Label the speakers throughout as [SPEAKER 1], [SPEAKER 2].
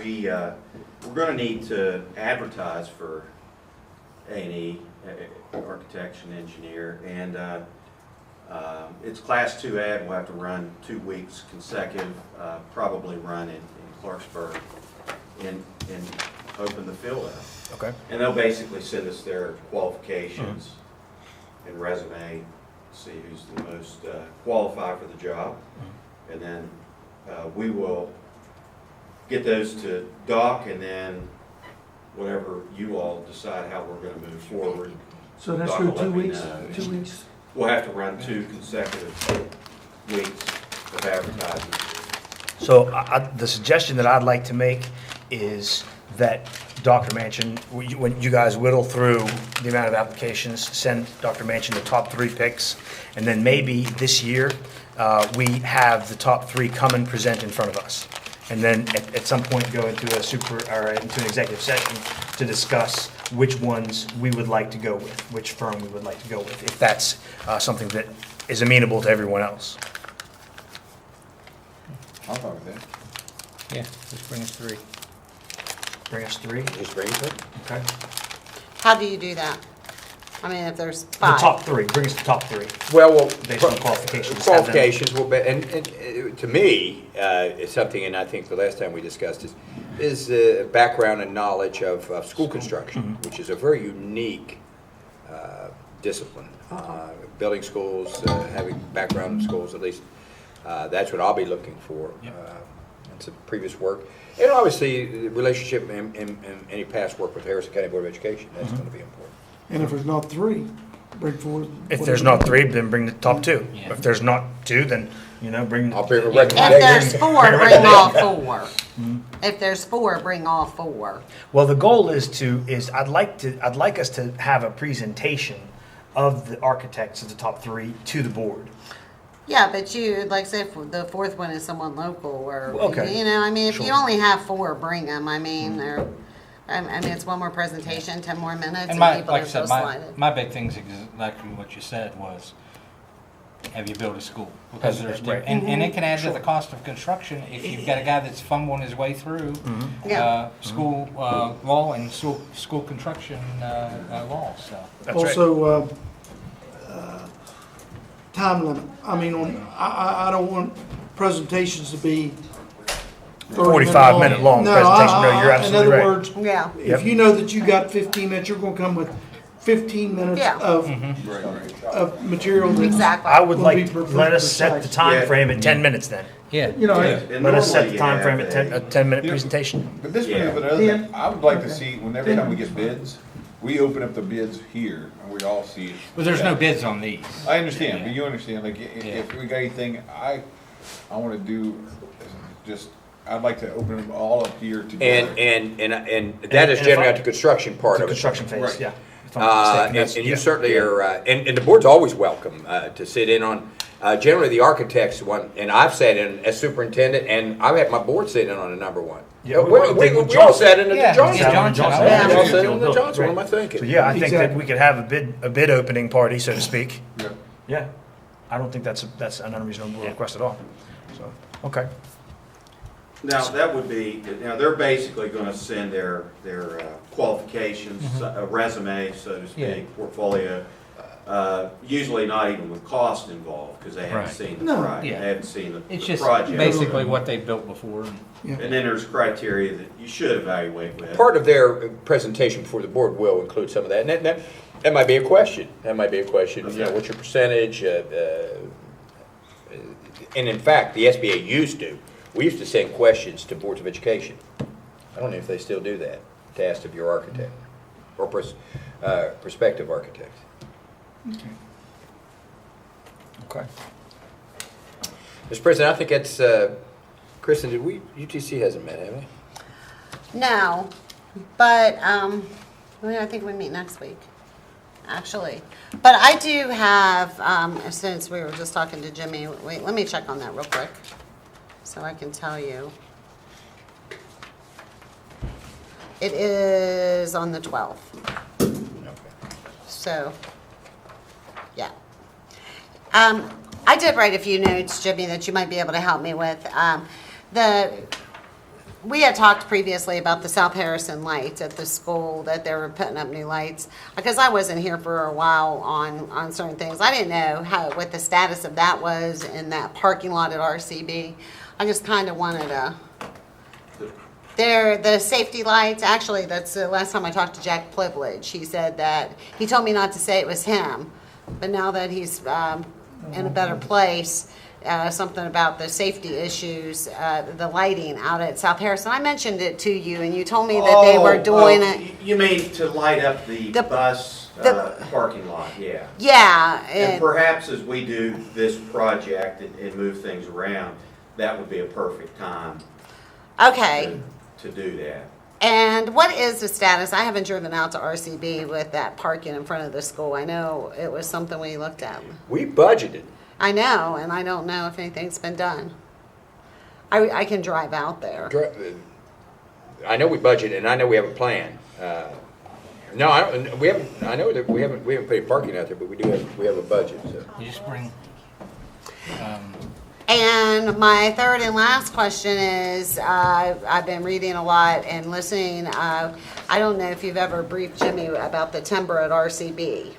[SPEAKER 1] we're going to need to advertise for A&E, architecture and engineer, and it's Class 2 ad. We'll have to run 2 weeks consecutive, probably run in Clarksburg, and open the field up.
[SPEAKER 2] Okay.
[SPEAKER 1] And they'll basically send us their qualifications and resume, see who's the most qualified for the job. And then we will get those to Doc, and then whatever you all decide how we're going to move forward.
[SPEAKER 3] So that's
[SPEAKER 1] Doc
[SPEAKER 3] for
[SPEAKER 1] will let
[SPEAKER 3] 2
[SPEAKER 1] me
[SPEAKER 3] weeks,
[SPEAKER 1] know.
[SPEAKER 3] 2 weeks?
[SPEAKER 1] We'll have to run 2 consecutive weeks of advertising.
[SPEAKER 2] So the suggestion that I'd like to make is that Dr. Manchin, when you guys whittle through the amount of applications, send Dr. Manchin the top 3 picks, and then maybe this year, we have the top 3 come and present in front of us. And then at some point go into into an executive session to discuss which ones we would like to go with, which firm we would like to go with, if that's something that is amenable to everyone else.
[SPEAKER 4] I'm fine with that.
[SPEAKER 5] Yeah, just bring us 3.
[SPEAKER 2] Bring us 3,
[SPEAKER 6] Just bring it.
[SPEAKER 2] okay?
[SPEAKER 7] How do you do that? I mean, if there's
[SPEAKER 2] The
[SPEAKER 7] 5.
[SPEAKER 2] top 3, bring us the top 3.
[SPEAKER 6] Well,
[SPEAKER 2] Based on qualifications.
[SPEAKER 6] Qualifications will be, and to me, it's something, and I think the last time we discussed is background and knowledge of school construction, which is a very unique discipline. Building schools, having background in schools, at least, that's what I'll be looking for. It's a previous work. And obviously, the relationship and any past work with Harrison County Board of Education, that's going to be important.
[SPEAKER 3] And if there's not 3, bring forward.
[SPEAKER 2] If there's not 3, then bring the top 2.
[SPEAKER 5] Yeah.
[SPEAKER 2] If there's not 2, then, bring.
[SPEAKER 6] I'll bring a
[SPEAKER 7] If
[SPEAKER 6] recommendation.
[SPEAKER 7] there's 4, bring all 4. If there's 4, bring all 4.
[SPEAKER 2] Well, the goal is I'd like us to have a presentation of the architects of the top 3 to the board.
[SPEAKER 7] Yeah, but you, like say, if the 4th one is someone local or,
[SPEAKER 2] Okay.
[SPEAKER 7] I mean, if you
[SPEAKER 2] Sure.
[SPEAKER 7] only have 4, bring them. I mean, I mean, it's one more presentation, 10 more minutes,
[SPEAKER 5] And
[SPEAKER 7] and
[SPEAKER 5] my,
[SPEAKER 7] people
[SPEAKER 5] like I
[SPEAKER 7] are
[SPEAKER 5] said,
[SPEAKER 7] so slided.
[SPEAKER 5] my big thing's exactly what you said was, have you built a school? Because there's,
[SPEAKER 2] Right.
[SPEAKER 5] and it can add to the cost of construction if you've got a guy that's fumbling his way through
[SPEAKER 7] Yeah.
[SPEAKER 5] school law and school construction law, so.
[SPEAKER 2] That's right.
[SPEAKER 3] Also, time limit. I mean, I don't want presentations to be
[SPEAKER 2] 45-minute long presentation. No, you're absolutely right.
[SPEAKER 3] In other words,
[SPEAKER 7] Yeah.
[SPEAKER 3] if you know that you got 15 minutes, you're gonna come with 15 minutes
[SPEAKER 7] Yeah.
[SPEAKER 3] of material that.
[SPEAKER 7] Exactly.
[SPEAKER 2] I would
[SPEAKER 3] will
[SPEAKER 2] like,
[SPEAKER 3] be
[SPEAKER 2] let us set the
[SPEAKER 3] precise.
[SPEAKER 2] time
[SPEAKER 1] Yeah.
[SPEAKER 2] frame at 10 minutes then.
[SPEAKER 5] Yeah.
[SPEAKER 3] You know,
[SPEAKER 1] And
[SPEAKER 2] Let us set
[SPEAKER 1] normally
[SPEAKER 2] the
[SPEAKER 1] you
[SPEAKER 2] time
[SPEAKER 1] have
[SPEAKER 2] frame at a 10-minute presentation.
[SPEAKER 4] But this
[SPEAKER 1] Yeah.
[SPEAKER 4] brings up another thing.
[SPEAKER 3] Dan?
[SPEAKER 4] I would like to
[SPEAKER 3] Okay.
[SPEAKER 4] see, every time we get bids, we open up the bids here, and we all see it.
[SPEAKER 5] But there's no bids on these.
[SPEAKER 4] I understand, but
[SPEAKER 5] Yeah.
[SPEAKER 4] you understand, like, if we got anything, I wanna do, just, I'd like to open them all up here together.
[SPEAKER 6] And that is
[SPEAKER 2] and
[SPEAKER 6] generally
[SPEAKER 2] if I-
[SPEAKER 6] at the construction part
[SPEAKER 2] The
[SPEAKER 6] of it.
[SPEAKER 2] construction phase,
[SPEAKER 4] Right.
[SPEAKER 2] yeah. If I'm not mistaken,
[SPEAKER 6] And
[SPEAKER 2] that's-
[SPEAKER 6] you
[SPEAKER 2] yeah.
[SPEAKER 6] certainly are, and the board's always welcome to sit in on, generally the architect's one, and I've sat in as superintendent, and I've had my board sit in on a number 1.
[SPEAKER 2] Yeah, we worked with
[SPEAKER 6] We all
[SPEAKER 2] Johnson.
[SPEAKER 6] sat in at
[SPEAKER 5] Yeah,
[SPEAKER 6] the Johnson.
[SPEAKER 5] yeah, Johnson.
[SPEAKER 6] We
[SPEAKER 7] Yeah.
[SPEAKER 6] all sat in the Johnson, what am I
[SPEAKER 2] So
[SPEAKER 6] thinking?
[SPEAKER 2] yeah, I think that
[SPEAKER 3] Exactly.
[SPEAKER 2] we could have a bid opening party, so to speak.
[SPEAKER 4] Yeah.
[SPEAKER 2] Yeah. I don't think that's an unreasonable request at all. So, okay.
[SPEAKER 1] Now, that would be, they're basically going to send their qualifications, a resume, so to
[SPEAKER 5] Yeah.
[SPEAKER 1] speak, portfolio. Usually not even with cost involved, because they haven't
[SPEAKER 5] Right.
[SPEAKER 1] seen the
[SPEAKER 3] No.
[SPEAKER 1] project,
[SPEAKER 5] Yeah.
[SPEAKER 1] they haven't seen the
[SPEAKER 5] It's just
[SPEAKER 1] project.
[SPEAKER 5] basically what they built before.
[SPEAKER 1] And then there's criteria that you should evaluate with.
[SPEAKER 6] Part of their presentation before the board will include some of that, and that might be a question. That might be a question, what's your percentage? And in fact, the SBA we used to send questions to boards of education. I don't know if they still do that, to ask of your architect, or prospective architect.
[SPEAKER 2] Okay.
[SPEAKER 6] Mr. President, I think that's, Kristen, UTC hasn't met, have they?
[SPEAKER 7] No, but, well, I think we meet next week, actually. But I do have, since we were just talking to Jimmy, wait, let me check on that real quick, so I can tell you. It is on the 12th, so, yeah. I did write a few notes, Jimmy, that you might be able to help me with. we had talked previously about the South Harrison lights at the school, that they were putting up new lights. Because I wasn't here for a while on certain things. I didn't know what the status of that was in that parking lot at RCB. I just kind of wanted to, the safety lights, actually, that's the last time I talked to Jack Plivledge. He said that, he told me not to say it was him, but now that he's in a better place, something about the safety issues, the lighting out at South Harrison. I mentioned it to you, and you told me that they were doing it.
[SPEAKER 1] You mean to light up the bus parking lot, yeah.
[SPEAKER 7] Yeah,
[SPEAKER 1] And perhaps as we do this project and move things around, that would be a perfect time
[SPEAKER 7] okay.
[SPEAKER 1] to do that.
[SPEAKER 7] And what is the status? I haven't driven out to RCB with that parking in front of the school. I know it was something we looked at.
[SPEAKER 6] We budgeted.
[SPEAKER 7] I know, and I don't know if anything's been done. I can drive out there.
[SPEAKER 6] I know we budgeted, and I know we have a plan. No, I don't, we haven't, I know that we haven't put any parking out there, but we have a budget, so.
[SPEAKER 5] You just bring,
[SPEAKER 7] And my third and last question is, I've been reading a lot and listening. I don't know if you've ever briefed Jimmy about the timber at RCB.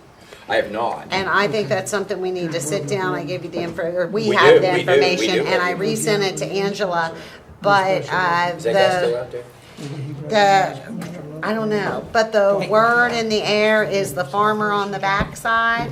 [SPEAKER 6] I have not.
[SPEAKER 7] And I think that's something we need to sit down. I gave you the info, or we
[SPEAKER 6] We
[SPEAKER 7] have
[SPEAKER 6] do,
[SPEAKER 7] the
[SPEAKER 6] we do,
[SPEAKER 7] information,
[SPEAKER 6] we do.
[SPEAKER 7] and I resent it to Angela. But
[SPEAKER 6] Is that guy still
[SPEAKER 7] the
[SPEAKER 6] out there?
[SPEAKER 7] I don't know. But the word in the air is the farmer on the backside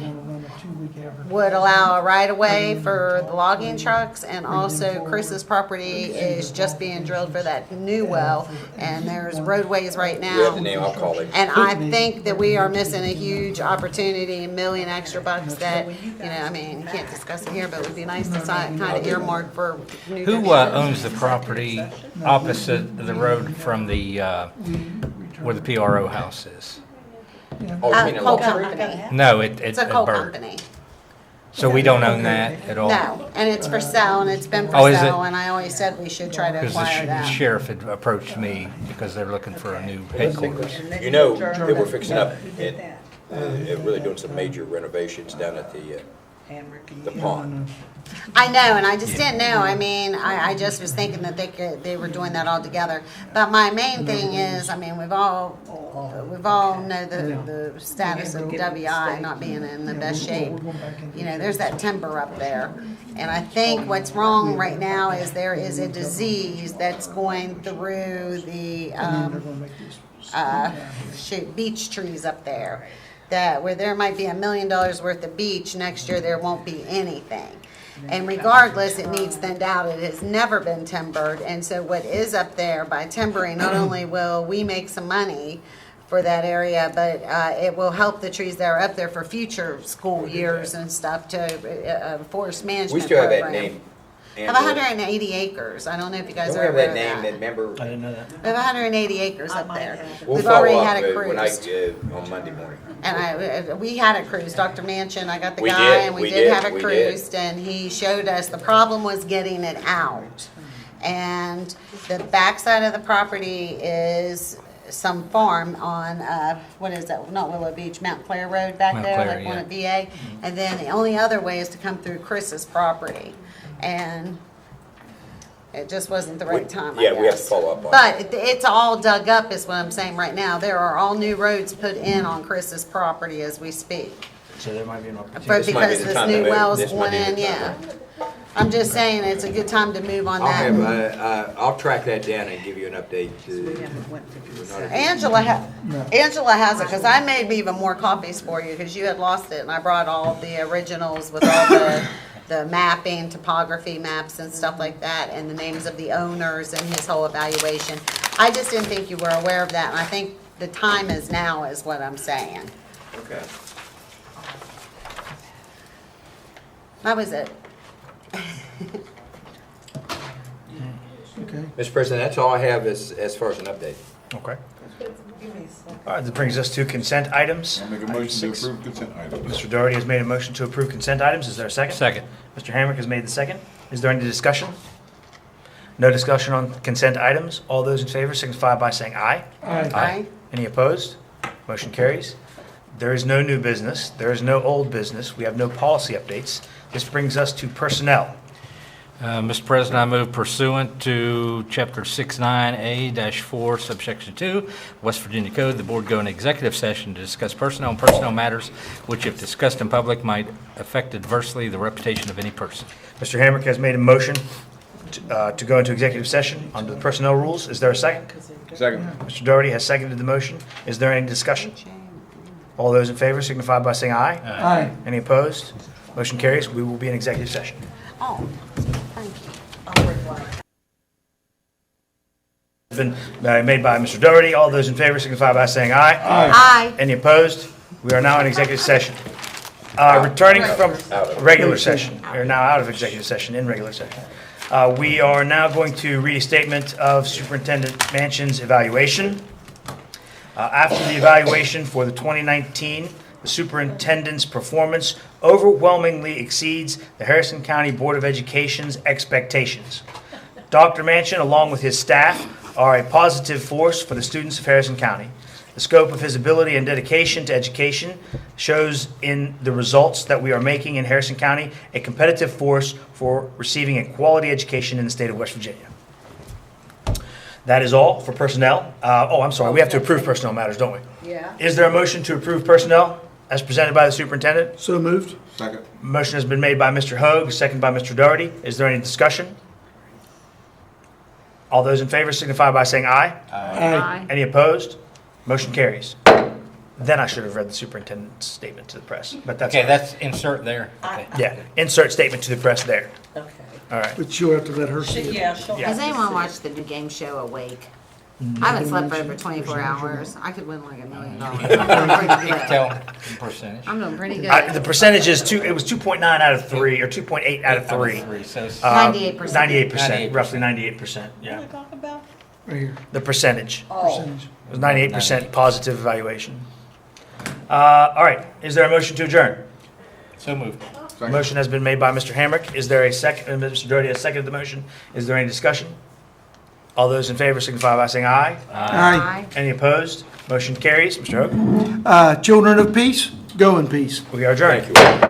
[SPEAKER 7] would allow a right of way for the logging trucks, and also Chris's property is just being drilled for that new well, and there's roadways right
[SPEAKER 6] You have the
[SPEAKER 7] now.
[SPEAKER 6] name, I'll call him.
[SPEAKER 7] And I think that we are missing a huge opportunity, $1 million extra bucks that, you know, I mean, you can't discuss it here, but it would be nice to kind of earmark for new.
[SPEAKER 5] who owns the property opposite the road from the, where the PRO house is?
[SPEAKER 6] Oh, you mean a
[SPEAKER 7] Coal
[SPEAKER 6] law-
[SPEAKER 7] company.
[SPEAKER 5] No, it's
[SPEAKER 7] It's a
[SPEAKER 5] at
[SPEAKER 7] coal
[SPEAKER 5] Burt.
[SPEAKER 7] company.
[SPEAKER 5] So we don't own that at all?
[SPEAKER 7] No, and it's for sale, and it's been
[SPEAKER 5] Oh,
[SPEAKER 7] for
[SPEAKER 5] is it?
[SPEAKER 7] sale, and I always said we should try to
[SPEAKER 5] Because
[SPEAKER 7] acquire
[SPEAKER 5] the
[SPEAKER 7] that.
[SPEAKER 5] sheriff had approached me because they're looking for a new headquarters.
[SPEAKER 6] You know, that we're fixing up and really doing some major renovations down at the pond.
[SPEAKER 7] I know, and I just didn't know. I mean, I just was thinking that they were doing that all together. But my main thing is, I mean, we've all know the status of WI not being in the best shape. You know, there's that timber up there. And I think what's wrong right now is there is a disease that's going through the, beech trees up there. That where there might be $1 million worth of beech, next year there won't be anything. And regardless, it needs thinned out. It has never been timbered. And so what is up there, by timbering, not only will we make some money for that area, but it will help the trees that are up there for future school years and stuff to forest management
[SPEAKER 6] We still have that
[SPEAKER 7] program.
[SPEAKER 6] name.
[SPEAKER 7] I have 180 acres. I don't know if you guys
[SPEAKER 6] Don't we
[SPEAKER 7] are
[SPEAKER 6] have
[SPEAKER 7] aware
[SPEAKER 6] that
[SPEAKER 7] of
[SPEAKER 6] name, that member?
[SPEAKER 2] I didn't know that.
[SPEAKER 7] We have 180 acres up there.
[SPEAKER 6] We'll
[SPEAKER 7] We've already
[SPEAKER 6] follow
[SPEAKER 7] had
[SPEAKER 6] up
[SPEAKER 7] a
[SPEAKER 6] when
[SPEAKER 7] cruise.
[SPEAKER 6] on Monday morning.
[SPEAKER 7] And we had a cruise, Dr. Manchin, I got the
[SPEAKER 6] We
[SPEAKER 7] guy,
[SPEAKER 6] did,
[SPEAKER 7] and we
[SPEAKER 6] we
[SPEAKER 7] did
[SPEAKER 6] did,
[SPEAKER 7] have a
[SPEAKER 6] we did.
[SPEAKER 7] cruise, and he showed us, the problem was getting it out. And the backside of the property is some farm on, what is that, not Willow Beach, Mount Clair Road back
[SPEAKER 5] Mount
[SPEAKER 7] there,
[SPEAKER 5] Clair,
[SPEAKER 7] like one at VA.
[SPEAKER 6] Mm-hmm.
[SPEAKER 7] And then the only other way is to come through Chris's property. And it just wasn't the right time, I
[SPEAKER 6] Yeah, we have to
[SPEAKER 7] guess.
[SPEAKER 6] follow up on
[SPEAKER 7] But it's all dug up is what I'm saying right now. There are all new roads put in on Chris's property as we speak.
[SPEAKER 2] So there might be an opportunity.
[SPEAKER 7] But
[SPEAKER 6] This might be
[SPEAKER 7] because
[SPEAKER 6] the
[SPEAKER 7] this
[SPEAKER 6] time to
[SPEAKER 7] new
[SPEAKER 6] move.
[SPEAKER 7] well's
[SPEAKER 6] This might
[SPEAKER 7] going
[SPEAKER 6] be the
[SPEAKER 7] in,
[SPEAKER 6] time.
[SPEAKER 7] yeah. I'm just saying it's a good time to move on
[SPEAKER 6] I'll have,
[SPEAKER 7] that.
[SPEAKER 6] I'll track that down and give you an update.
[SPEAKER 7] Angela has it, because I made even more copies for you, because you had lost it, and I brought all the originals with all the mapping, topography maps and stuff like that, and the names of the owners and his whole evaluation. I just didn't think you were aware of that, and I think the time is now, is what I'm saying.
[SPEAKER 1] Okay.
[SPEAKER 7] That was it.
[SPEAKER 3] Okay.
[SPEAKER 6] Mr. President, that's all I have as far as an update.
[SPEAKER 2] Okay. All right, that brings us to consent items.
[SPEAKER 4] I'll make a
[SPEAKER 2] Item
[SPEAKER 4] motion to
[SPEAKER 2] 6.
[SPEAKER 4] approve consent items.
[SPEAKER 2] Mr. Doherty has made a motion to approve consent items. Is there a second?
[SPEAKER 5] Second.
[SPEAKER 2] Mr. Hamrick has made the second. Is there any discussion? No discussion on consent items. All those in favor signify by saying aye.
[SPEAKER 7] Aye.
[SPEAKER 2] Any opposed? Motion carries. There is no new business. There is no old business. We have no policy updates. This brings us to personnel.
[SPEAKER 5] Mr. President, I move pursuant to Chapter 69A-4, subsection 2, West Virginia Code, the board go into executive session to discuss personnel and personnel matters which, if discussed in public, might affect adversely the reputation of any person.
[SPEAKER 2] Mr. Hamrick has made a motion to go into executive session under the personnel rules. Is there a second?
[SPEAKER 4] Second.
[SPEAKER 2] Mr. Doherty has seconded the motion. Is there any discussion? All those in favor signify by saying aye.
[SPEAKER 3] Aye.
[SPEAKER 2] Any opposed? Motion carries. We will be in executive session.
[SPEAKER 7] Oh, thank you.
[SPEAKER 2] Been made by Mr. Doherty. All those in favor signify by saying aye.
[SPEAKER 7] Aye.
[SPEAKER 2] Any opposed? We are now in executive session. Returning from regular session. We are now out of executive session, in regular session. We are now going to read a statement of Superintendent Manchin's evaluation. After the evaluation for the 2019, the superintendent's performance overwhelmingly exceeds the Harrison County Board of Education's expectations. Dr. Manchin, along with his staff, are a positive force for the students of Harrison County. The scope of his ability and dedication to education shows in the results that we are making in Harrison County a competitive force for receiving a quality education in the state of West Virginia. That is all for personnel. I'm sorry, we have to approve personnel matters, don't we?
[SPEAKER 8] Yeah.
[SPEAKER 2] Is there a motion to approve personnel as presented by the superintendent?
[SPEAKER 3] So moved.
[SPEAKER 4] Second.
[SPEAKER 2] Motion has been made by Mr. Hoag, seconded by Mr. Doherty. Is there any discussion? All those in favor signify by saying aye.
[SPEAKER 3] Aye.
[SPEAKER 2] Any opposed? Motion carries. Then I should have read the superintendent's statement to the press, but that's.
[SPEAKER 5] Okay,
[SPEAKER 2] all right.
[SPEAKER 5] that's insert there. Okay.
[SPEAKER 2] Yeah, insert statement to the press there.
[SPEAKER 8] Okay.
[SPEAKER 2] All right.
[SPEAKER 3] But you'll have to let her see it.
[SPEAKER 8] Yeah, she'll
[SPEAKER 2] Yeah.
[SPEAKER 8] have
[SPEAKER 9] Has
[SPEAKER 8] to
[SPEAKER 9] anyone
[SPEAKER 8] see
[SPEAKER 9] watched the new game show Awake? I haven't slept for over 24 hours. I could win like $1 million. I'm doing pretty good.
[SPEAKER 5] Tell the percentage.
[SPEAKER 9] I'm doing pretty good.
[SPEAKER 2] The percentage is it was 2.9 out of 3, or 2.8 out of 3.
[SPEAKER 5] So it's
[SPEAKER 9] 98%.
[SPEAKER 2] 98%, roughly 98%, yeah.
[SPEAKER 8] What are you talking about?
[SPEAKER 3] Right here.
[SPEAKER 2] The percentage.
[SPEAKER 8] Oh,
[SPEAKER 2] It was 98% positive evaluation. All right, is there a motion to adjourn?
[SPEAKER 5] so moved.
[SPEAKER 4] Second.
[SPEAKER 2] Motion has been made by Mr. Hamrick. Is there a second? Mr. Doherty has seconded the motion. Is there any discussion? All those in favor signify by saying aye.
[SPEAKER 3] Aye.
[SPEAKER 2] Any opposed? Motion carries. Mr. Hook,
[SPEAKER 3] Children of peace, go in peace.
[SPEAKER 2] we are adjourned.
[SPEAKER 6] Thank you.